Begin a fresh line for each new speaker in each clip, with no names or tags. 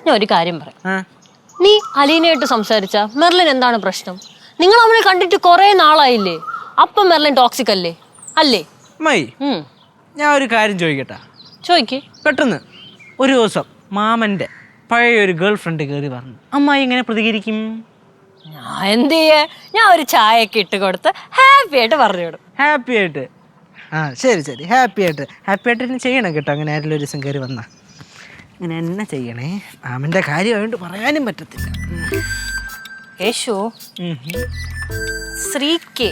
ഞാൻ ഒരു കാര്യം പറയാം. നീ അലീനയായിട്ട് സംസാരിച്ച മെർലിൻ എന്താണ് പ്രശ്നം? നിങ്ങൾ നമ്മളെ കണ്ടിട്ട് കുറെ നാളായില്ലേ? അപ്പം മെർലിൻ ടോക്സിക് അല്ലേ? അല്ലേ?
ഞാൻ ഒരു കാര്യം ചോദിക്കട്ടെ?
ചോദിക്കേ.
പെട്ടെന്ന് ഒരു ദിവസം മാമന്റെ പഴയ ഒരു ഗേൾ ഫ്രണ്ട് കയറി പറഞ്ഞു, അമ്മായി എങ്ങനെ പ്രതികരിക്കും?
ഞാൻ എന്ത് ചെയ്യേ? ഞാൻ ഒരു ചായയൊക്കെ ഇട്ട് കൊടുത്ത് ഹാപ്പി ആയിട്ട് പറഞ്ഞു വിടും.
ഹാപ്പി ആയിട്ട്? ശരി, ഹാപ്പി ആയിട്ട് തന്നെ ചെയ്യണം കേട്ടോ. അങ്ങനെ ആരെങ്കിലും ഒരു ദിവസം കയറി വന്നാ അങ്ങനെ എന്നെ ചെയ്യണേ. മാമന്റെ കാര്യമായോണ്ട് പറയാനും പറ്റത്തില്ല.
യേശു ശ്രീക്ക്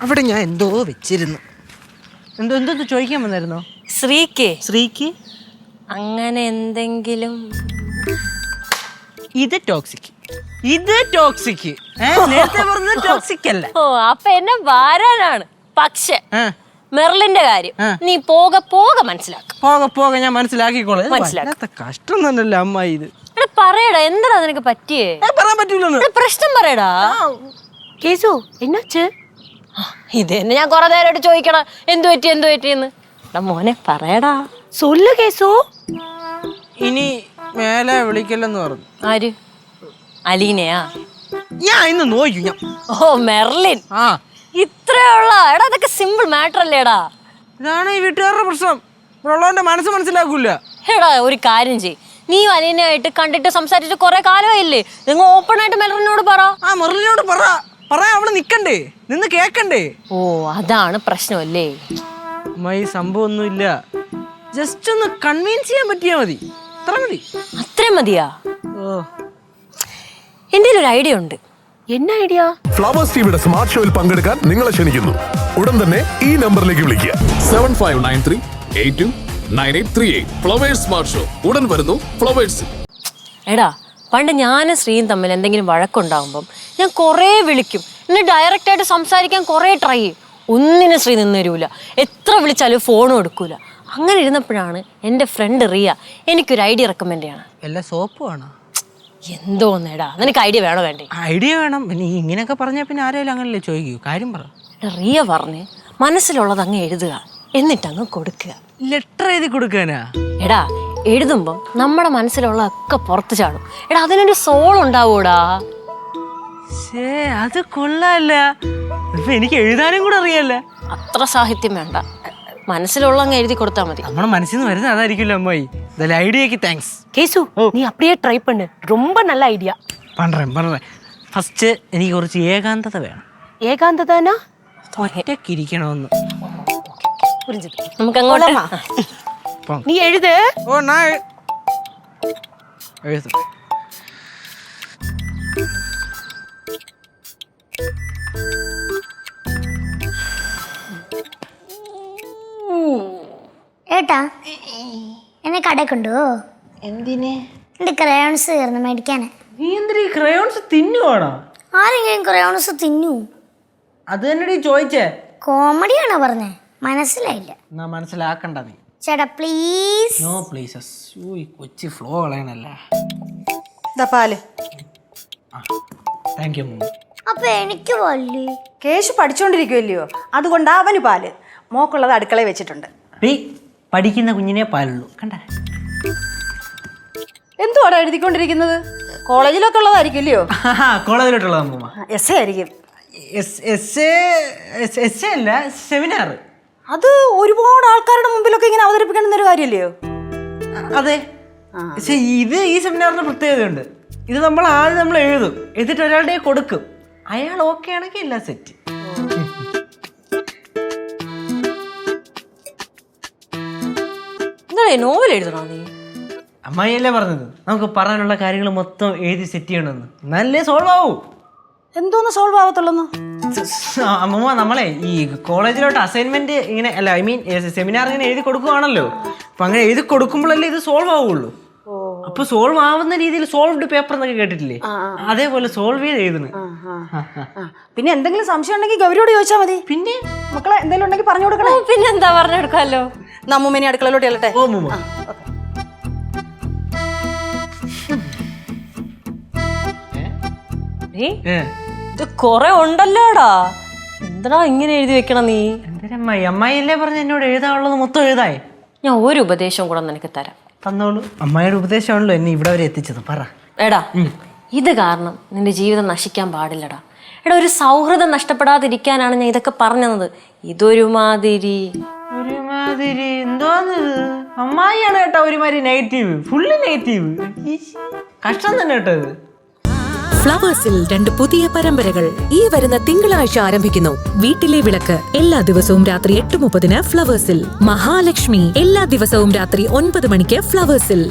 അവിടെ ഞാൻ എന്തോ വെച്ചിരുന്നു. എന്തോ ചോദിക്കാൻ വന്നായിരുന്നോ?
ശ്രീക്ക് അങ്ങനെ എന്തെങ്കിലും?
ഇത് ടോക്സിക്. നേരത്തെ പറഞ്ഞത് ടോക്സിക് അല്ല.
ഓ, അപ്പൊ എന്നെ വാരാനാണ്. പക്ഷെ മെർലിന്റെ കാര്യം നീ പോകെ മനസ്സിലാക്കും.
പോകെ ഞാൻ മനസ്സിലാക്കിക്കോളാം. കഷ്ടം തന്നെയല്ലേ അമ്മായി ഇത്.
പറയടാ, എന്താ നിനക്ക് പറ്റിയേ?
പറയാൻ പറ്റൂല.
പ്രശ്നം പറയടാ. കേസു എന്നാച്ച്? ഇത് തന്നെ ഞാൻ കൊറേ നേരമായിട്ട് ചോദിക്കണം, എന്തു പറ്റിയെന്ന്. മോനെ പറയടാ. സൊല്ലു കേസു.
ഇനി മേലെ വിളിക്കല്ലെന്ന് പറഞ്ഞു.
ആര്? അലീനയാ?
ഞാൻ ഇന്ന് നോക്കും.
ഓ, മെർലിൻ. ഇത്രയുള്ള എടാ, അതൊക്കെ സിമ്പിൾ മാറ്റർ അല്ലേടാ.
ഇതാണ് ഈ വീട്ടുകാരുടെ പ്രശ്നം. ഉള്ളവന്റെ മനസ്സ് മനസ്സിലാക്കൂല.
എടാ, ഒരു കാര്യം ചെയ്യ്. നീ അലീനയായിട്ട് കണ്ടിട്ട് സംസാരിച്ചിട്ട് കുറെ കാലമായില്ലേ? നിങ്ങൾ ഓപ്പൺ ആയിട്ട് മെർലിനോട് പറ.
മെർലിനോട് പറയാ. അവള് നിക്കണ്ടേ, നിന്ന് കേക്കണ്ടേ?
ഓ, അതാണ് പ്രശ്നമല്ലേ?
അമ്മായി സംഭവമൊന്നുമില്ല. ജസ്റ്റ് ഒന്ന് കൺവിൻസ് ചെയ്യാൻ പറ്റിയാ മതി.
അത്രയും മതിയാ? എന്റെ ഒരു ഐഡിയ ഉണ്ട്. എന്നാ ഐഡിയ?
ഫ്ലവേഴ്സ് ടിവിയുടെ സ്മാർട്ട് ഷോയിൽ പങ്കെടുക്കാൻ നിങ്ങളെ ക്ഷണിക്കുന്നു. ഉടൻ തന്നെ ഈ നമ്പറിലേക്ക് വിളിക്കുക.
7593829838. ഫ്ലവേഴ്സ് സ്മാർട്ട് ഷോ ഉടൻ വരുന്നു ഫ്ലവേഴ്സ്.
എടാ, പണ്ട് ഞാനും ശ്രീയും തമ്മിൽ എന്തെങ്കിലും വഴക്കുണ്ടാകുമ്പം ഞാൻ കുറേ വിളിക്കും. എന്നെ ഡയറക്റ്റ് ആയിട്ട് സംസാരിക്കാൻ കുറേ ട്രൈ ചെയ്യും. ഒന്നിനും ശ്രീ നിന്ന് തരൂല. എത്ര വിളിച്ചാലും ഫോണും എടുക്കൂല. അങ്ങനെ ഇരുന്നപ്പോഴാണ് എൻ്റെ ഫ്രണ്ട് റിയ എനിക്കൊരു ഐഡിയ റെക്കമെൻഡ് ചെയ്യണം.
എല്ലാ സോപ്പ് വേണോ?
എന്തോന്നേടാ, നിനക്ക് ഐഡിയ വേണോ? വേണ്ടേ?
ഐഡിയ വേണം. പിന്നെ ഇങ്ങനെയൊക്കെ പറഞ്ഞാൽ പിന്നെ ആരെങ്കിലും അങ്ങനല്ലേ ചോദിക്കൂ. കാര്യം പറ.
റിയ പറഞ്ഞ് മനസ്സിലുള്ളത് അങ്ങ് എഴുതുക, എന്നിട്ടങ്ങ് കൊടുക്കുക.
ലെറ്റർ എഴുതി കൊടുക്കാനാ?
എടാ, എഴുതുമ്പം നമ്മുടെ മനസ്സിലുള്ളതൊക്കെ പുറത്ത് ചാടും. എടാ, അതിനൊരു സോൾ ഉണ്ടാവൂടാ.
അത് കൊള്ളാല്ല. എനിക്ക് എഴുതാനും കൂടെ അറിയാല്ല.
അത്ര സാഹിത്യം വേണ്ട, മനസ്സിലുള്ള അങ്ങ് എഴുതി കൊടുത്താൽ മതി.
നമ്മുടെ മനസ്സിൽ നിന്ന് വരുന്നത് അതായിരിക്കുമല്ലോ അമ്മായി. ഐഡിയക്ക് താങ്ക്സ്.
കേസു, നീ அப்படியே ട്രൈ பண்ணு. ரொம்ப நல்ல ഐഡിയ.
പണ്ടേ ഫസ്റ്റ് എനിക്ക് കുറച്ച് ഏകാന്തത വേണം.
ഏകാന്തതനാ?
ഒറ്റക്കിരിക്കണമെന്ന്.
നമുക്ക് അങ്ങോട്ട് നീ എഴുത്.
ഓ, ഞാൻ എഴുതും.
ഏട്ടാ, എന്നെ കടയിൽ കൊണ്ടുപോ.
എന്തിനെ?
എൻ്റെ ക്രയോൺസ് തീർന്നു മേടിക്കാന്.
നീ എന്തിനാ ഈ ക്രയോൺസ് തിന്നുവാണോ?
ആരെങ്കിലും ക്രയോൺസ് തിന്നു?
അത് തന്നെ ചോദിച്ചേ.
കോമഡിയാണോ പറഞ്ഞേ? മനസ്സിലായില്ല.
എന്നാ മനസ്സിലാക്കണ്ട നീ.
ചേട്ടാ പ്ലീസ്.
No pleases. കൊച്ചി ഫ്ലോ കളയണല്ലേ.
പാല്.
Thank you.
അപ്പൊ എനിക്ക് പാല്?
കേശു പഠിച്ചോണ്ടിരിക്കുമല്ലയോ, അതുകൊണ്ട് അവന് പാല്. മോക്കുള്ളത് അടുക്കളയിൽ വെച്ചിട്ടുണ്ട്.
പഠിക്കുന്ന കുഞ്ഞിനെ പാലുള്ളൂ. കണ്ട
എന്തുവാടാ എഴുതിക്കൊണ്ടിരിക്കുന്നത്? കോളേജിലൊക്കെ ഉള്ളതായിരിക്കുമല്ലയോ?
കോളേജിലോട്ടുള്ളത് അമ്മൂമ്മ.
എസ് എ ആയിരിക്കും.
അല്ല, സെമിനാർ.
അത് ഒരുപാട് ആൾക്കാരുടെ മുമ്പിലൊക്കെ ഇങ്ങനെ അവതരിപ്പിക്കണമെന്നൊരു കാര്യമല്ലയോ?
അതെ. പക്ഷെ ഇത് ഈ സെമിനാറിന് പ്രത്യേകതയുണ്ട്. ഇത് ആദ്യം നമ്മൾ എഴുതും, എന്നിട്ട് ഒരാളുടെ കൊടുക്കും. അയാൾ ഓക്കെ ആണെങ്കിൽ എല്ലാം സെറ്റ്.
നോവൽ എഴുതണോ നീ?
അമ്മായിയല്ലേ പറഞ്ഞത് നമുക്ക് പറയാനുള്ള കാര്യങ്ങൾ മൊത്തം എഴുതി സെറ്റ് ചെയ്യണമെന്ന്. നല്ലേ സോൾവ് ആവൂ.
എന്തോന്ന് സോൾവ് ആവത്തുള്ളൂ?
അമ്മൂമ്മ, നമ്മളെ ഈ കോളേജിലോട്ട് അസൈൻമെന്റ് ഇങ്ങനെ അല്ല, ഐ മീൻ സെമിനാർ ഇങ്ങനെ എഴുതി കൊടുക്കുവാണല്ലോ. അപ്പൊ അങ്ങനെ എഴുതി കൊടുക്കുമ്പോഴല്ലേ ഇത് സോൾവ് ആവുള്ളൂ. അപ്പൊ സോൾവ് ആവുന്ന രീതിയിൽ സോൾവ്ഡ് പേപ്പർ എന്നൊക്കെ കേട്ടിട്ടില്ലേ? അതേപോലെ സോൾവ് ചെയ്ത് എഴുതണം.
പിന്നെ എന്തെങ്കിലും സംശയം ഉണ്ടെങ്കിൽ ഗൗരിയോട് ചോദിച്ചാൽ മതി.
പിന്നെ
മക്കളെ എന്തെങ്കിലും ഉണ്ടെങ്കിൽ പറഞ്ഞു കൊടുക്കണേ.
പിന്നെന്താ, പറഞ്ഞു കൊടുക്കാമല്ലോ.
നമ്മൂമ്മേനെ അടുക്കളയിലോട്ട് ചെല്ലട്ടെ.
ഓ മൂമ്മ.
ഇത് കൊറേ ഉണ്ടല്ലോടാ. എന്താ ഇങ്ങനെ എഴുതി വെക്കണം നീ?
എന്തിനമ്മായി? അമ്മായിയല്ലേ പറഞ്ഞ എന്നോട് എഴുതാനുള്ളത് മൊത്തം എഴുതായി.
ഞാൻ ഒരു ഉപദേശം കൂടെ നിനക്ക് തരാം.
തന്നോളൂ. അമ്മായിയുടെ ഉപദേശമാണല്ലോ എന്നെ ഇവിടെ വരെ എത്തിച്ചത്. പറ.
എടാ ഇത് കാരണം നിന്റെ ജീവിതം നശിക്കാൻ പാടില്ലടാ. എടാ ഒരു സൗഹൃദം നഷ്ടപ്പെടാതിരിക്കാനാണ് ഞാൻ ഇതൊക്കെ പറഞ്ഞത്. ഒരുമാതിരി
എന്തോന്ന് അമ്മായിയാണ് കേട്ടോ ഒരുമാതിരി നെഗറ്റീവ്, ഫുള്ള് നെഗറ്റീവ്. കഷ്ടം തന്നെ കേട്ടോ ഇത്.
ഫ്ലവേഴ്സിൽ 2 പുതിയ പരമ്പരകൾ ഈ വരുന്ന തിങ്കളാഴ്ച ആരംഭിക്കുന്നു. വീട്ടിലെ വിളക്ക് എല്ലാ ദിവസവും രാത്രി 8:30 ഫ്ലവേഴ്സിൽ. മഹാലക്ഷ്മി എല്ലാ ദിവസവും രാത്രി 9 മണിക്ക് ഫ്ലവേഴ്സിൽ.